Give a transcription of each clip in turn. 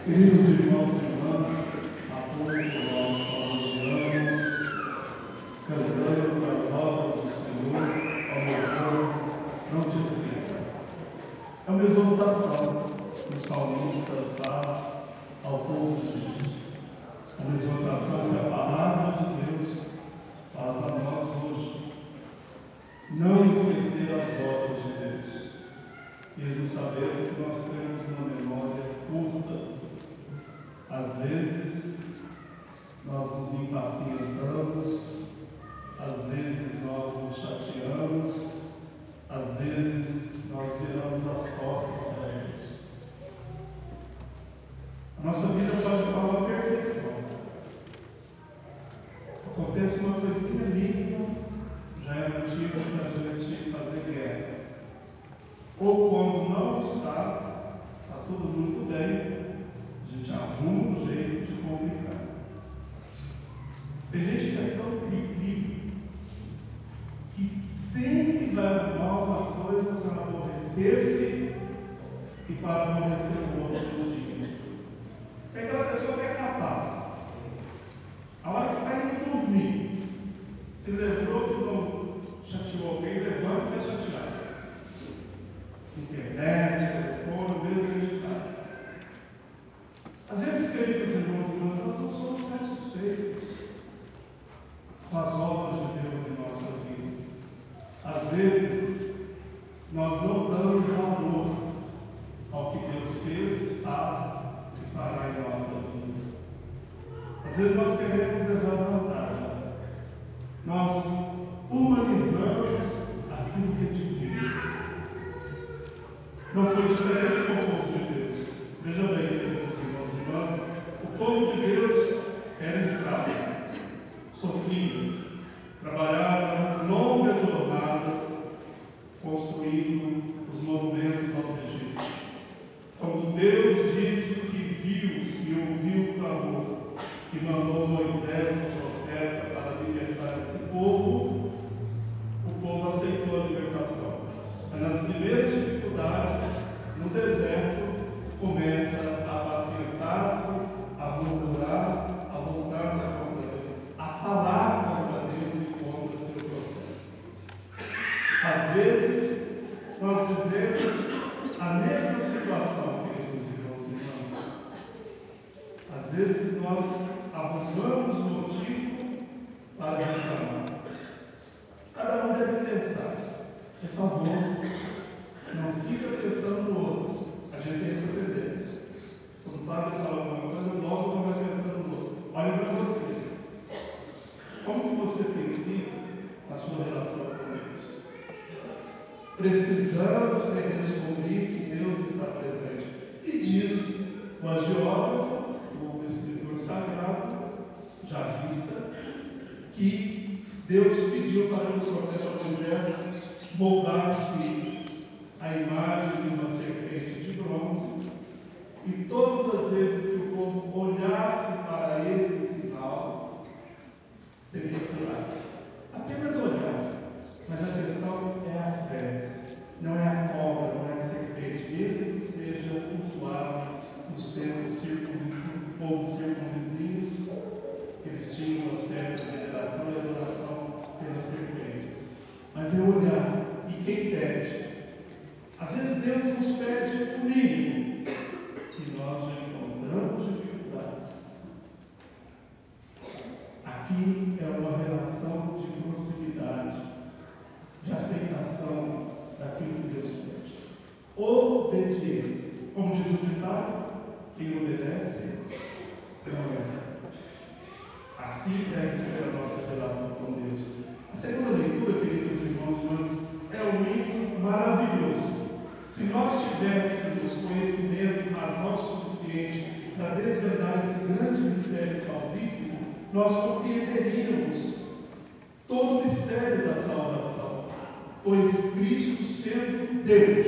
Queridos irmãos e irmãs, a todos nós elogiamos, cantando as obras do Senhor ao meu povo, não te esqueça. É uma exortação que o salmista faz ao povo de Deus. É uma exortação que a palavra de Deus faz a nós hoje. Não esquecer as obras de Deus, mesmo sabendo que nós temos uma memória curta. Às vezes nós nos impacientamos, às vezes nós nos chateamos, às vezes nós viramos as costas para Deus. A nossa vida pode estar uma perfeição. Acontece uma coisinha mínima, já é motivo para a gente fazer guerra. Ou quando não está tudo muito bem, a gente arruma um jeito de complicar. Tem gente que é tão cri-cri que sempre vai arrumar uma coisa para aborrecer-se e para aborrecer o outro no dia. É aquela pessoa que é capaz. A hora que vai dormir, se lembrou que não chateou alguém, levanta e vai chatear. Internet, telefone, mesmo dentro de casa. Às vezes, queridos irmãos e irmãs, nós não somos satisfeitos com as obras de Deus em nossa vida. Às vezes, nós não damos valor ao que Deus fez, faz e fará em nossa vida. Às vezes nós queremos levar vantagem. Nós humanizamos aquilo que é divino. Não foi diferente com o povo de Deus. Veja bem, queridos irmãos e irmãs, o povo de Deus era escravo, sofria, trabalhava longas jornadas, construindo os monumentos aos egípcios. Quando Deus disse que viu e ouviu o clamor e mandou Moisés, o profeta, para libertar esse povo, o povo aceitou a libertação. Mas nas primeiras dificuldades, no deserto, começa a apacentar-se, a murmurar, a voltar-se contra Deus, a falar contra Deus e contra seu profeta. Às vezes, nós vivemos a mesma situação, queridos irmãos e irmãs. Às vezes, nós arrumamos motivo para reclamar. Cada um deve pensar. Por favor, não fica pensando no outro. A gente tem essa tendência. Quando o padre fala alguma coisa, logo não vai pensando no outro. Olha para você. Como que você tem sido a sua relação com Deus? Precisamos redescobrir que Deus está presente. E diz o agiógrafo, o escritor sagrado, Javista, que Deus pediu para o profeta Moisés moldasse a imagem de uma serpente de bronze, e todas as vezes que o povo olhasse para esse sinal, seria curado. Apenas olhar. Mas a questão é a fé, não é a cobra, não é a serpente, mesmo que seja cultuado nos tempos do povo circunvizinhos, eles tinham uma certa veneração e adoração pelas serpentes. Mas é olhar, e quem pede? Às vezes Deus nos pede o mínimo, e nós já encontramos dificuldades. Aqui é uma relação de proximidade, de aceitação daquilo que Deus pede. Obediência. Como diz o ditado, quem obedece não é. Assim deve ser a nossa relação com Deus. A segunda leitura, queridos irmãos e irmãs, é um livro maravilhoso. Se nós tivéssemos conhecimento e razão suficiente para desvendar esse grande mistério salvífico, nós compreenderíamos todo o mistério da salvação, pois Cristo, sendo Deus,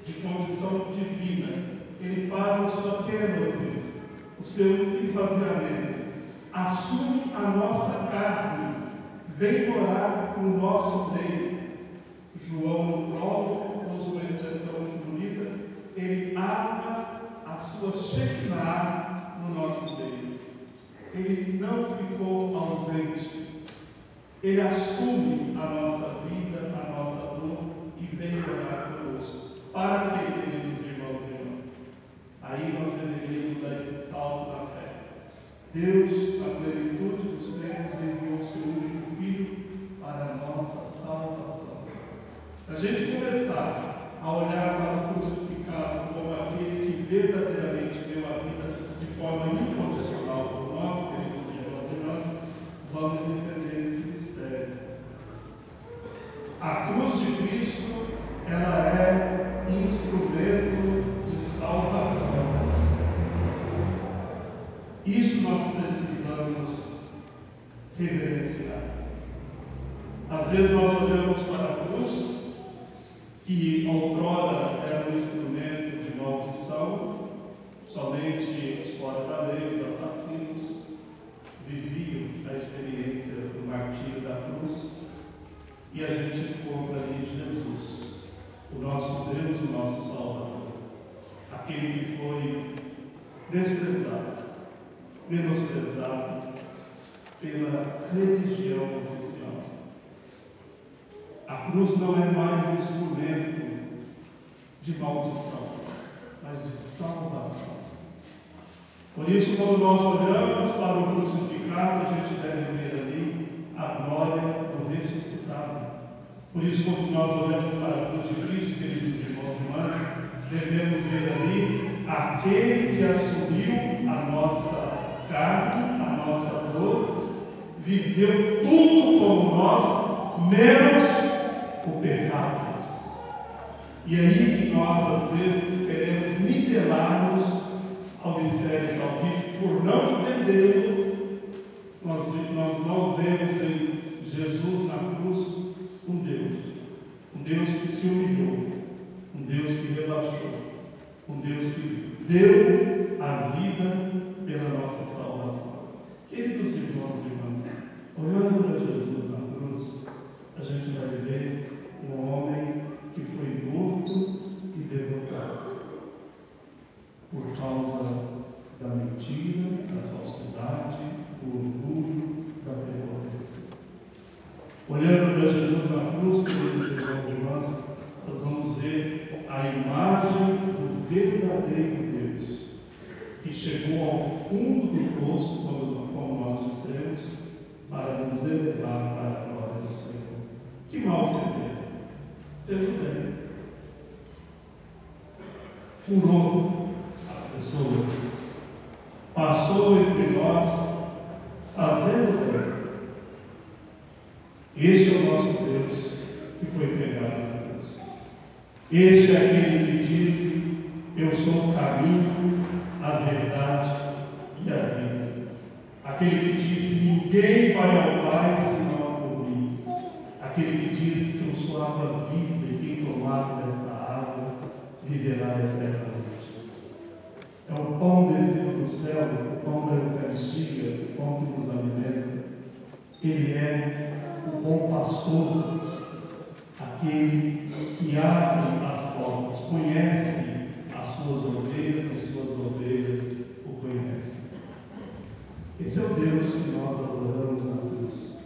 de condição divina, Ele faz a sua kenosis, o seu esvaziamento, assume a nossa carne, vem morar no nosso meio. João, no prólogo, usa uma expressão muito bonita, ele ama as suas Shekinah no nosso meio. Ele não ficou ausente. Ele assume a nossa vida, a nossa dor e vem morar conosco. Para que, queridos irmãos e irmãs? Aí nós deveríamos dar esse salto na fé. Deus, na plenitude dos tempos, enviou o seu único Filho para a nossa salvação. Se a gente começar a olhar para o crucificado como aquele que verdadeiramente deu a vida de forma incondicional por nós, queridos irmãos e irmãs, vamos entender esse mistério. A cruz de Cristo, ela é instrumento de salvação. Isso nós precisamos reverenciar. Às vezes nós olhamos para a cruz, que outrora era um instrumento de maldição, somente os fora da lei, os assassinos, viviam a experiência do martírio da cruz, e a gente encontra ali Jesus, o nosso Deus, o nosso Salvador, aquele que foi desprezado, menosprezado pela religião oficial. A cruz não é mais instrumento de maldição, mas de salvação. Por isso, quando nós olhamos para o crucificado, a gente deve ver ali a glória do ressuscitado. Por isso, quando nós olhamos para a cruz de Cristo, queridos irmãos e irmãs, devemos ver ali aquele que assumiu a nossa carne, a nossa dor, viveu tudo como nós, menos o pecado. E é aí que nós, às vezes, queremos nivelar-nos ao mistério salvífico, por não entendê-lo, nós não vemos em Jesus na cruz um Deus que se humilhou, um Deus que rebaixou, um Deus que deu a vida pela nossa salvação. Queridos irmãos e irmãs, olhando para Jesus na cruz, a gente vai ver um homem que foi morto e derrotado por causa da mentira, da falsidade, do orgulho, da prepotência. Olhando para Jesus na cruz, queridos irmãos e irmãs, nós vamos ver a imagem do verdadeiro Deus, que chegou ao fundo do poço, como nós dissemos, para nos elevar para a glória do Senhor. Que mal fez ele? Fez o bem. Curou as pessoas, passou entre nós, fazendo o bem. Este é o nosso Deus que foi pregado na cruz. Este é aquele que disse: eu sou o caminho, a verdade e a vida. Aquele que disse: ninguém vai ao Pai senão por mim. Aquele que disse que eu sou a água viva e quem tomar desta água viverá eternamente. É o pão descido do céu, o pão da Eucaristia, o pão que nos alimenta. Ele é o bom pastor, aquele que abre as portas, conhece as suas ovelhas, as suas ovelhas o conhecem. Esse é o Deus que nós adoramos na cruz.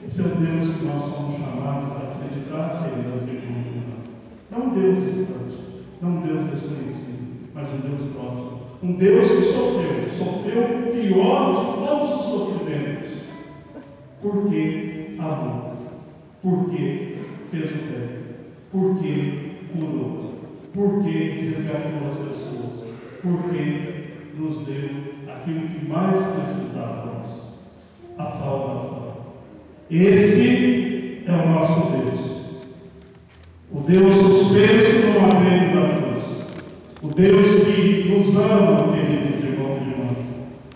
Esse é o Deus que nós somos chamados a acreditar, queridos irmãos e irmãs. Não um Deus distante, não um Deus desconhecido, mas um Deus próximo. Um Deus que sofreu o pior de todos os sofrimentos. Porque amou, porque fez o bem, porque curou, porque resgatou as pessoas, porque nos deu aquilo que mais precisávamos, a salvação. Esse é o nosso Deus. O Deus suspenso no madeiro da cruz. O Deus que nos ama, queridos irmãos e irmãs,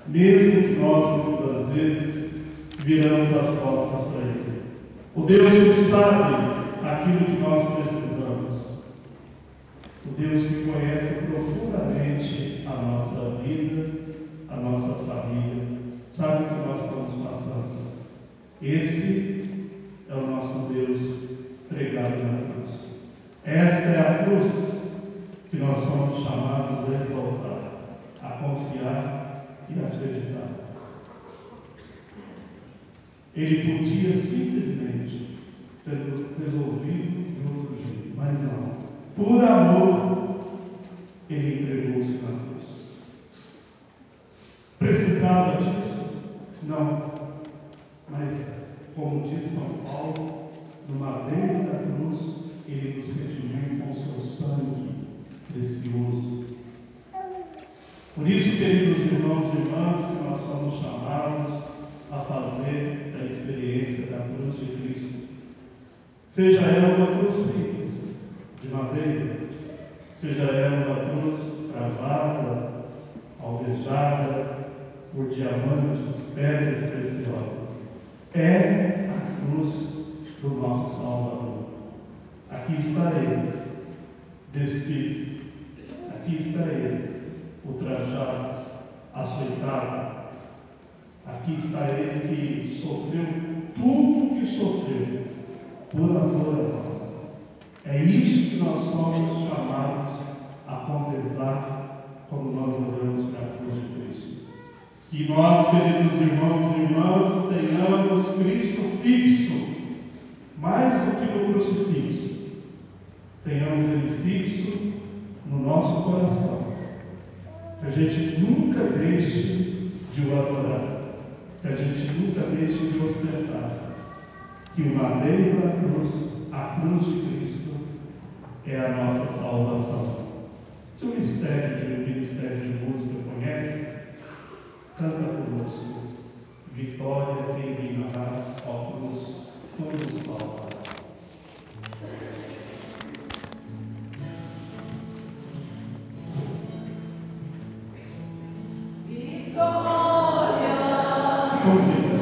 mesmo que nós muitas vezes viramos as costas para Ele. O Deus que sabe aquilo que nós precisamos. O Deus que conhece profundamente a nossa vida, a nossa família, sabe o que nós estamos passando. Esse é o nosso Deus pregado na cruz. Esta é a cruz que nós somos chamados a exaltar, a confiar e a acreditar. Ele podia simplesmente ter resolvido de outro jeito, mas não. Por amor, ele entregou-se na cruz. Precisava disso? Não. Mas, como diz São Paulo, no madeiro da cruz, ele nos redimiu com o seu sangue precioso. Por isso, queridos irmãos e irmãs, que nós somos chamados a fazer a experiência da cruz de Cristo. Seja ela uma cruz simples, de madeira, seja ela uma cruz cravada, alvejada por diamantes, pedras preciosas. É a cruz do nosso Salvador. Aqui está Ele, despido. Aqui está Ele, ultrajado, açoitado. Aqui está Ele que sofreu tudo o que sofreu por amor a nós. É isso que nós somos chamados a contemplar quando nós olhamos para a cruz de Cristo. Que nós, queridos irmãos e irmãs, tenhamos Cristo fixo, mais do que no crucifixo. Tenhamos Ele fixo no nosso coração. Que a gente nunca deixe de o adorar. Que a gente nunca deixe de ostentar. Que o madeiro da cruz, a cruz de Cristo, é a nossa salvação. Se o Ministério de Música conhece, canta conosco. Vitória quem reinará, ó cruz, todos salva. Ficamos em pé.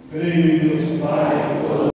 Creio em Deus Pai.